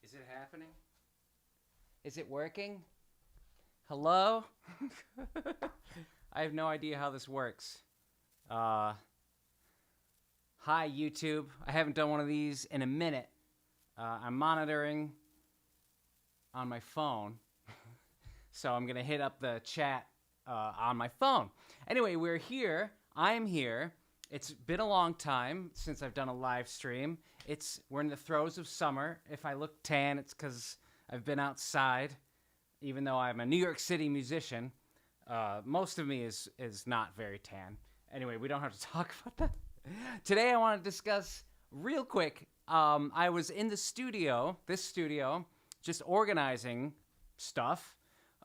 Is it happening? Is it working? Hello? I have no idea how this works. Hi, YouTube. I haven't done one of these in a minute. I'm monitoring on my phone. So I'm going to hit up the chat on my phone. Anyway, we're here. I'm here. It's been a long time since I've done a live stream. We're in the throes of summer. If I look tan, it's because I've been outside. Even though I'm a New York City musician, most of me is not very tan. Anyway, we don't have to talk about that. Today I want to discuss real quick. I was in this studio, just organizing stuff,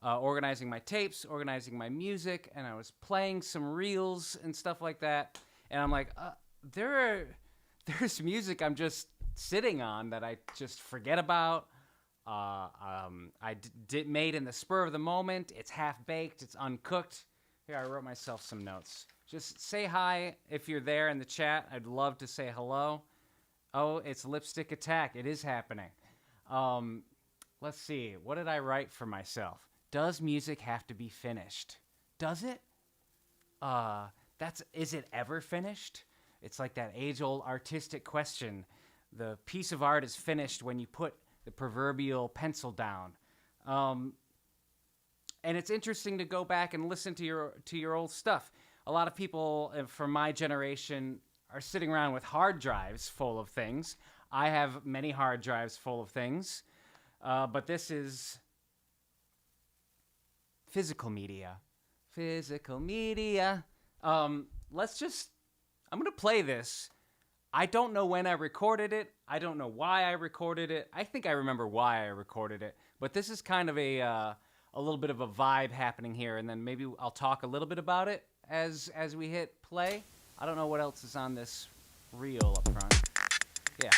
organizing my tapes, organizing my music, and I was playing some reels and stuff like that. And I'm like, there's music I'm just sitting on that I just forget about. Made in the spur of the moment. It's half baked. It's uncooked. Here, I wrote myself some notes. Just say hi if you're there in the chat. I'd love to say hello. Oh, it's Lipstick Attack. It is happening. Let's see. What did I write for myself? Does music have to be finished? Does it? Is it ever finished? It's like that age-old artistic question. The piece of art is finished when you put the proverbial pencil down. And it's interesting to go back and listen to your old stuff. A lot of people from my generation are sitting around with hard drives full of things. I have many hard drives full of things. But this is physical media. Physical media. I'm going to play this. I don't know when I recorded it. I don't know why I recorded it. I think I remember why I recorded it. But this is kind of a little bit of a vibe happening here, and then maybe I'll talk a little bit about it as we hit play. I don't know what else is on this reel up front. Yeah.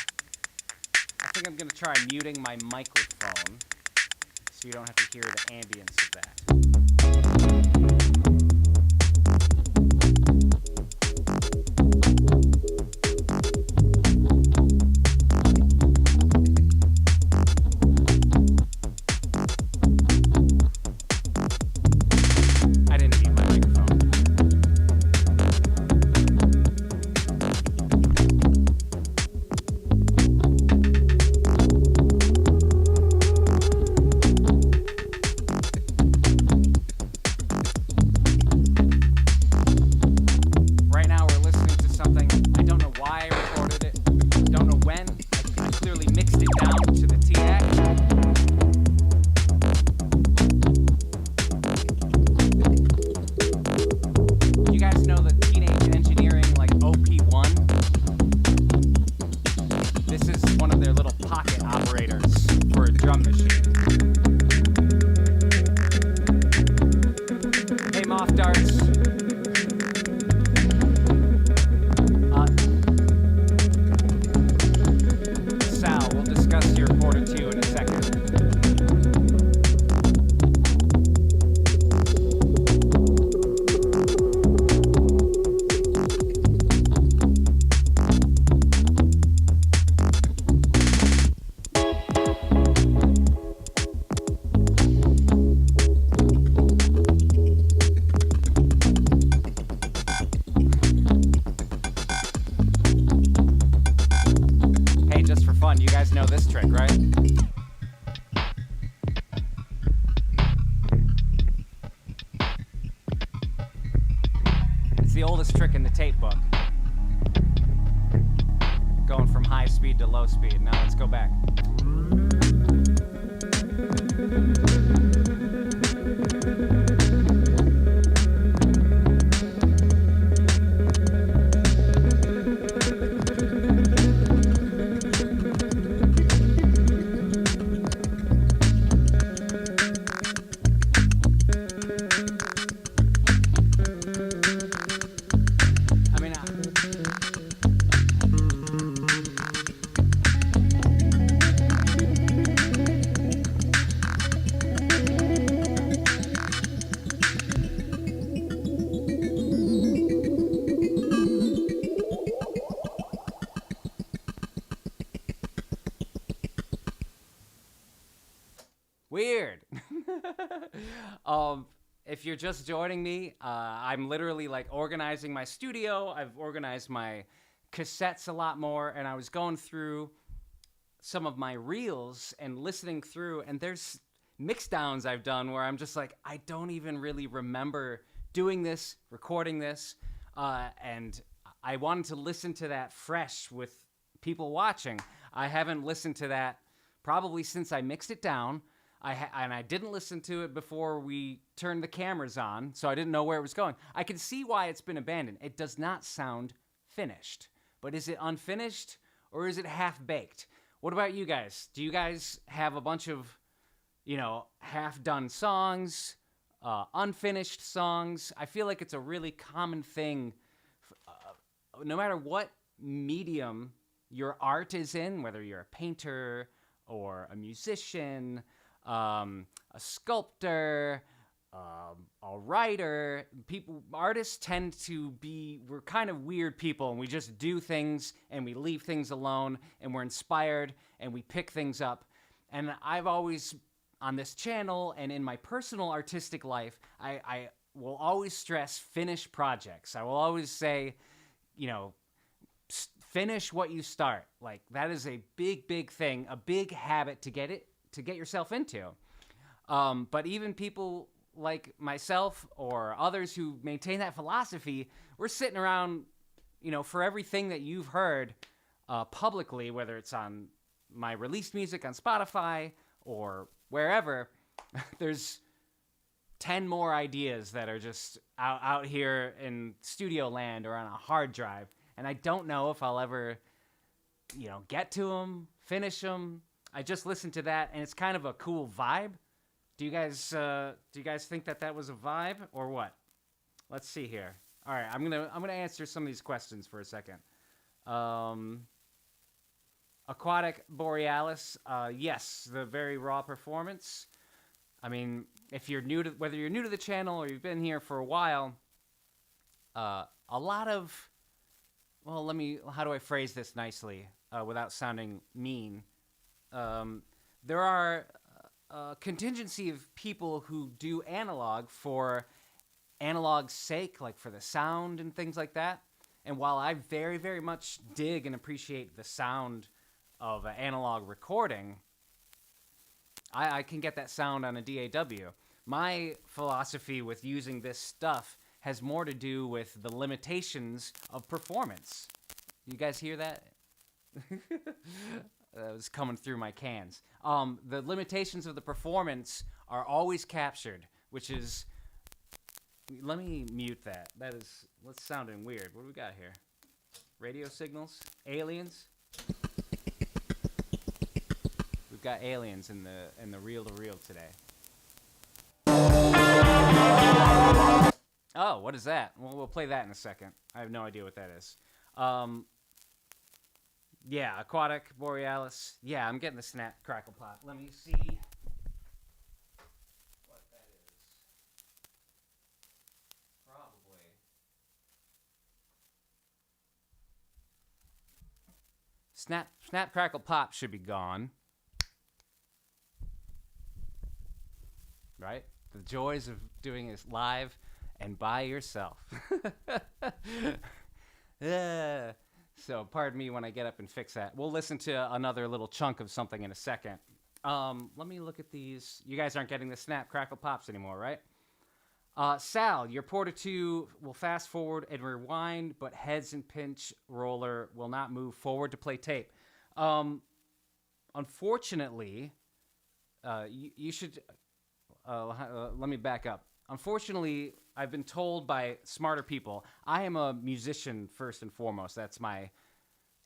I think I'm going to try muting my microphone so you don't have to hear the ambience of that. The oldest trick in the tape book. Going from high speed to low speed. Now let's go back. Weird. If you're just joining me, I'm literally like organizing my studio. I've organized my cassettes a lot more, and I was going through some of my reels and listening through, and there's mix downs I've done where I'm just like, I don't even really remember doing this, recording this, and I wanted to listen to that fresh with people watching. I haven't listened to that probably since I mixed it down. And I didn't listen to it before we turned the cameras on, so I didn't know where it was going. I can see why it's been abandoned. It does not sound finished. But is it unfinished, or is it half-baked? What about you guys? Do you guys have a bunch of, half-done songs, unfinished songs? I feel like it's a really common thing. No matter what medium your art is in, whether you're a painter or a musician, a sculptor, a writer, artists tend to be, we're kind of weird people, and we just do things and we leave things alone, and we're inspired and we pick things up. And I've always, on this channel and in my personal artistic life, I will always stress finished projects. I will always say, finish what you start. Like, that is a big thing, a big habit to get yourself into. But even people like myself or others who maintain that philosophy, we're sitting around, for everything that you've heard publicly, whether it's on my released music on Spotify or wherever, there's 10 more ideas that are just out here in studio land or on a hard drive. And I don't know if I'll ever, get to them, finish them. I just listened to that, and it's kind of a cool vibe. Do you guys think that was a vibe or what? Let's see here. All right, I'm gonna answer some of these questions for a second. Aquatic Borealis, yes, the very raw performance. I mean, if you're whether you're new to the channel or you've been here for a while, a lot of, how do I phrase this nicely without sounding mean? There are a contingency of people who do analog for analog's sake, like for the sound and things like that. And while I very, very much dig and appreciate the sound of an analog recording, I can get that sound on a DAW. My philosophy with using this stuff has more to do with the limitations of performance. You guys hear that? That was coming through my cans. The limitations of the performance are always captured, which is... Let me mute that. That's sounding weird. What do we got here? Radio signals? Aliens? We've got aliens in the reel-to-reel today. Oh, what is that? Well, we'll play that in a second. I have no idea what that is. Yeah, Aquatic Borealis. Yeah, I'm getting the snap, crackle, pop. Let me see what that is. Probably. Snap, crackle, pop should be gone. Right? The joys of doing this live and by yourself. So pardon me when I get up and fix that. We'll listen to another little chunk of something in a second. Let me look at these. You guys aren't getting the snap, crackle, pops anymore, right? Sal, your Porta 2 will fast forward and rewind, but heads and pinch roller will not move forward to play tape. Unfortunately, you should... let me back up. Unfortunately, I've been told by smarter people, I am a musician first and foremost. That's my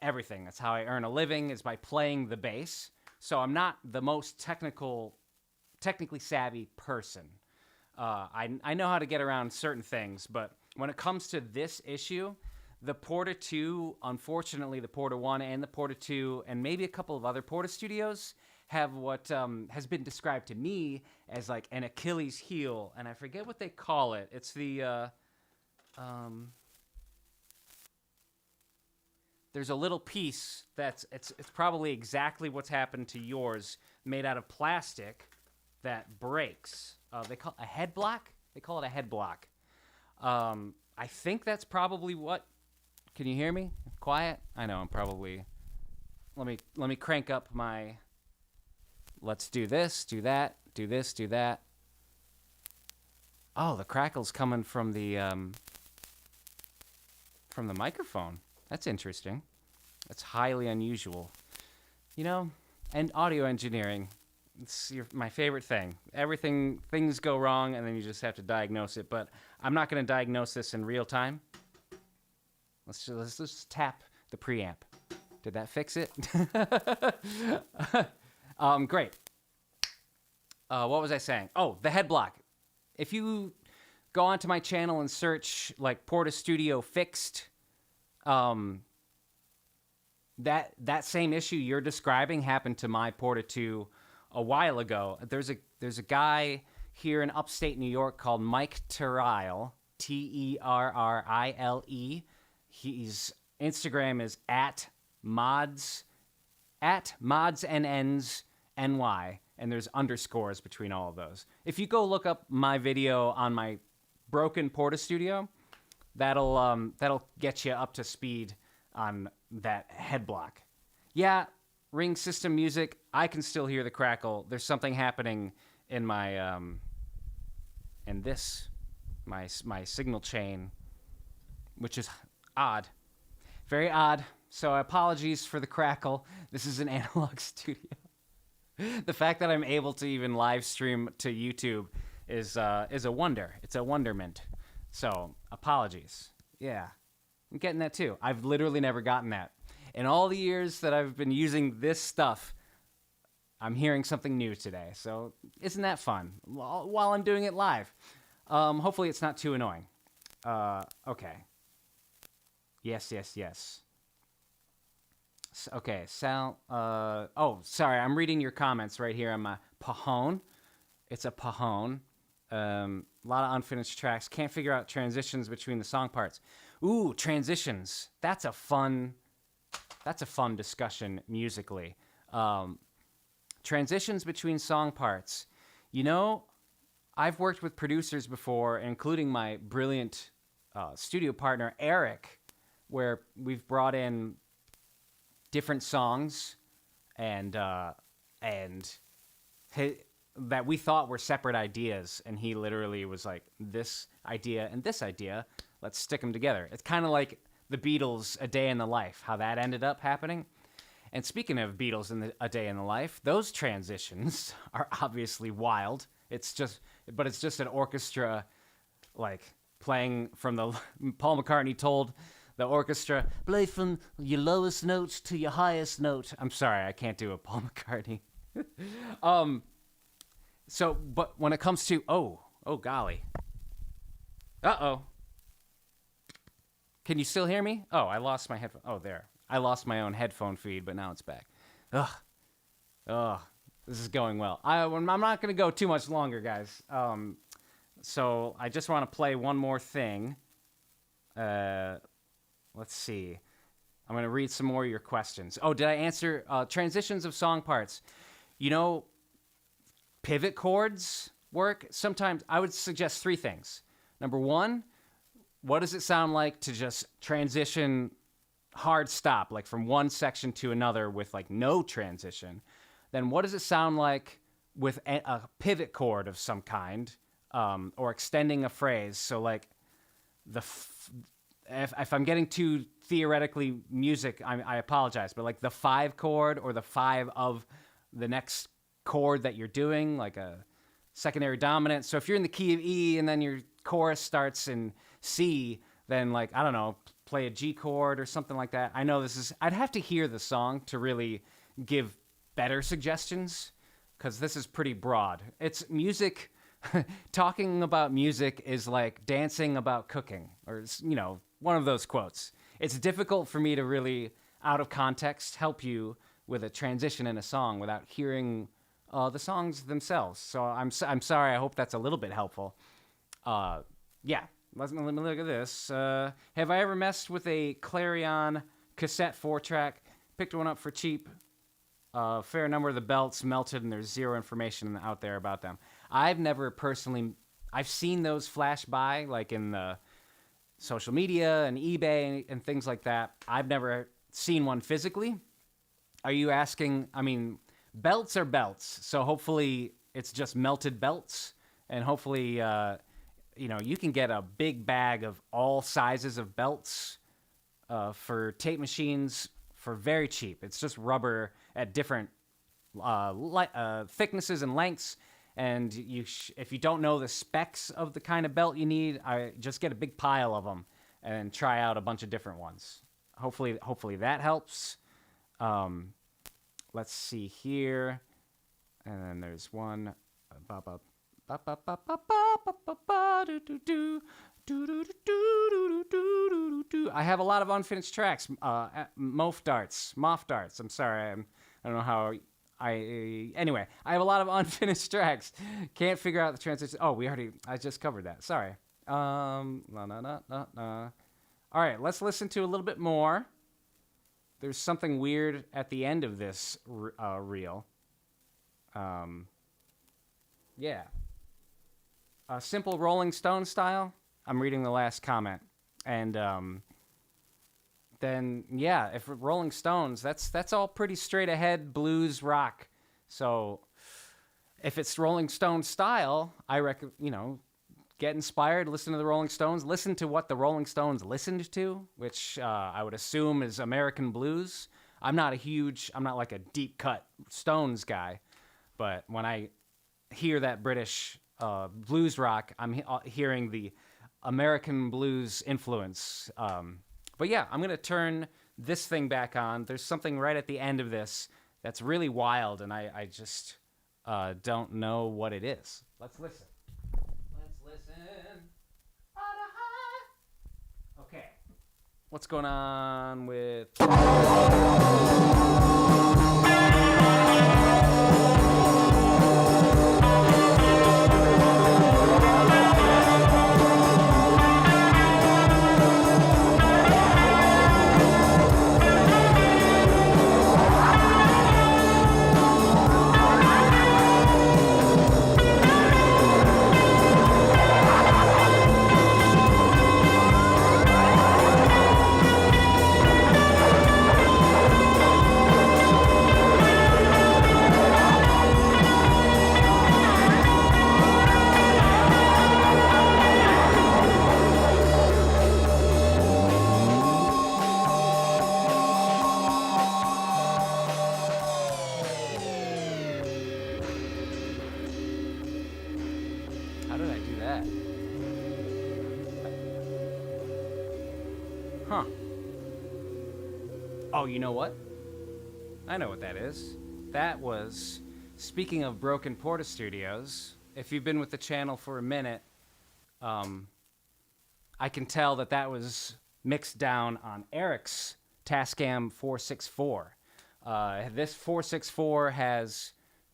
everything. That's how I earn a living, is by playing the bass. So I'm not the most technically savvy person. I know how to get around certain things, but when it comes to this issue, the Porta 2, unfortunately, the Porta 1 and the Porta 2, and maybe a couple of other Porta studios, have what has been described to me as like an Achilles heel, and I forget what they call it. It's the there's a little piece that's it's probably exactly what's happened to yours, made out of plastic, that breaks. They call it a head block. They call it a head block. I think that's probably what. Can you hear me? Quiet? I know I'm probably. Let me crank up my. Let's do this, do that, do this, do that. Oh, the crackle's coming from the microphone. That's interesting. That's highly unusual. You know, and audio engineering, it's my favorite thing. Things go wrong, and then you just have to diagnose it. But I'm not going to diagnose this in real time. Let's just tap the preamp. Did that fix it? Great. What was I saying? Oh, the head block. If you go onto my channel and search like Porta Studio fixed, that same issue you're describing happened to my Porta 2 a while ago. There's a guy here in upstate New York called Mike Terrile, Terrile. His Instagram is at mods NNs NY, and there's underscores between all of those. If you go look up my video on my broken Porta Studio, that'll get you up to speed on that head block. Yeah, ring system music, I can still hear the crackle. There's something happening in my my signal chain, which is odd. Very odd. So apologies for the crackle. This is an analog studio. The fact that I'm able to even live stream to YouTube is a wonder. It's a wonderment. So apologies. Yeah, I'm getting that too. I've literally never gotten that. In all the years that I've been using this stuff, I'm hearing something new today. So isn't that fun? While I'm doing it live. Hopefully it's not too annoying. Okay. Yes. Okay, Sal. Oh, sorry. I'm reading your comments right here on my Pahone. It's a Pahone. A lot of unfinished tracks. Can't figure out transitions between the song parts. Ooh, transitions. That's a fun discussion musically. Transitions between song parts. You know, I've worked with producers before, including my brilliant studio partner Eric, where we've brought in different songs and that we thought were separate ideas, and he literally was like, this idea and this idea, let's stick them together. It's kind of like the Beatles' A Day in the Life, how that ended up happening. And speaking of Beatles and A Day in the Life, those transitions are obviously wild. It's just an orchestra, like, playing from the... Paul McCartney told the orchestra, play from your lowest note to your highest note. I'm sorry, I can't do a Paul McCartney. But when it comes to... Oh, golly. Uh-oh. Can you still hear me? Oh, I lost my headphone. Oh, there. I lost my own headphone feed, but now it's back. Ugh. This is going well. I'm not going to go too much longer, guys. So I just want to play one more thing. Let's see. I'm going to read some more of your questions. Oh, did I answer transitions of song parts? You know, pivot chords work. Sometimes I would suggest three things. Number one, what does it sound like to just transition hard stop, like from one section to another with like no transition? Then what does it sound like with a pivot chord of some kind, or extending a phrase? So like if I'm getting too theoretically music, I apologize, but like the 5 chord or the 5 of the next chord that you're doing, like a secondary dominant. So if you're in the key of E and then your chorus starts in C, then like, I don't know, play a G chord or something like that. I know I'd have to hear the song to really give better suggestions, because this is pretty broad. It's music. Talking about music is like dancing about cooking, or, you know, one of those quotes. It's difficult for me to really, out of context, help you with a transition in a song without hearing the songs themselves. So I'm sorry. I hope that's a little bit helpful. Yeah. Let me look at this. Have I ever messed with a Clarion cassette 4-track? Picked one up for cheap. a fair number of the belts melted, and there's zero information out there about them. I've never personally, I've seen those flash by, like in the social media and eBay and things like that. I've never seen one physically. Are you asking? I mean, belts are belts, so hopefully it's just melted belts, and hopefully, you can get a big bag of all sizes of belts for tape machines for very cheap. It's just rubber at different thicknesses and lengths. And if you don't know the specs of the kind of belt you need, I just get a big pile of them and try out a bunch of different ones. Hopefully that helps. Let's see here. And then there's one. I have a lot of unfinished tracks. Moff darts. I'm sorry. I don't know how. Anyway, I have a lot of unfinished tracks. Can't figure out the transition. Oh, I just covered that. Sorry. All right, let's listen to a little bit more. There's something weird at the end of this reel. Yeah. Simple Rolling Stone style. I'm reading the last comment. And then, yeah, if Rolling Stones, that's all pretty straight ahead blues rock. So if it's Rolling Stone style, I recommend, get inspired, listen to the Rolling Stones, listen to what the Rolling Stones listened to, which I would assume is American blues. I'm not like a deep cut Stones guy, but when I hear that British blues rock, I'm hearing the American blues influence. But yeah, I'm going to turn this thing back on. There's something right at the end of this that's really wild, and I just don't know what it is. Let's listen. Okay. What's going on with... How did I do that? Huh. Oh, you know what? I know what that is. That was, speaking of Broken Porta Studios, if you've been with the channel for a minute, I can tell that was mixed down on Eric's Tascam 464. This 464 has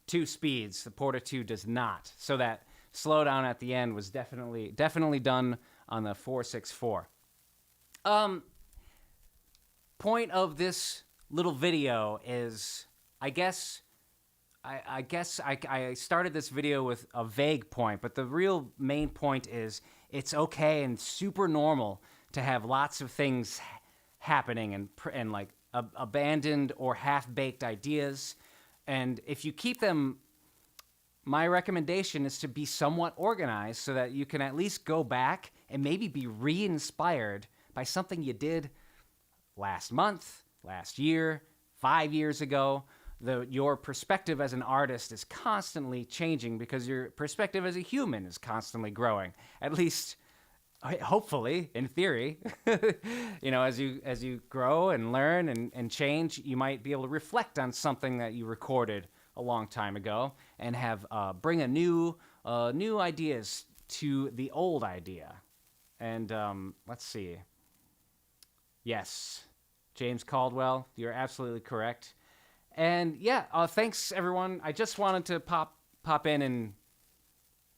2 speeds. The Porta 2 does not. So that slowdown at the end was definitely done on the 464. Point of this little video is, I guess I started this video with a vague point, but the real main point is it's okay and super normal to have lots of things happening and like abandoned or half-baked ideas. And if you keep them, my recommendation is to be somewhat organized so that you can at least go back and maybe be re-inspired by something you did last month, last year, 5 years ago. Your perspective as an artist is constantly changing because your perspective as a human is constantly growing. At least, hopefully, in theory, as you grow and learn and change, you might be able to reflect on something that you recorded a long time ago and have bring a new ideas to the old idea. And let's see. Yes, James Caldwell, you're absolutely correct. And yeah, thanks everyone. I just wanted to pop in and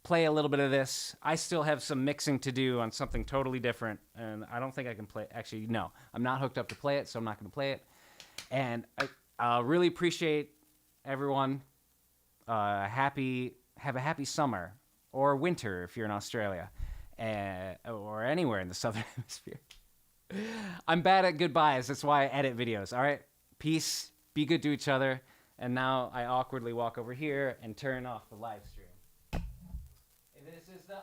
play a little bit of this. I still have some mixing to do on something totally different, and I don't think I can play. Actually, no, I'm not hooked up to play it, so I'm not going to play it. And I really appreciate everyone, have a happy summer or winter if you're in Australia, or anywhere in the southern hemisphere. I'm bad at goodbyes. That's why I edit videos. All right, peace. Be good to each other. And now I awkwardly walk over here and turn off the live stream. And this is the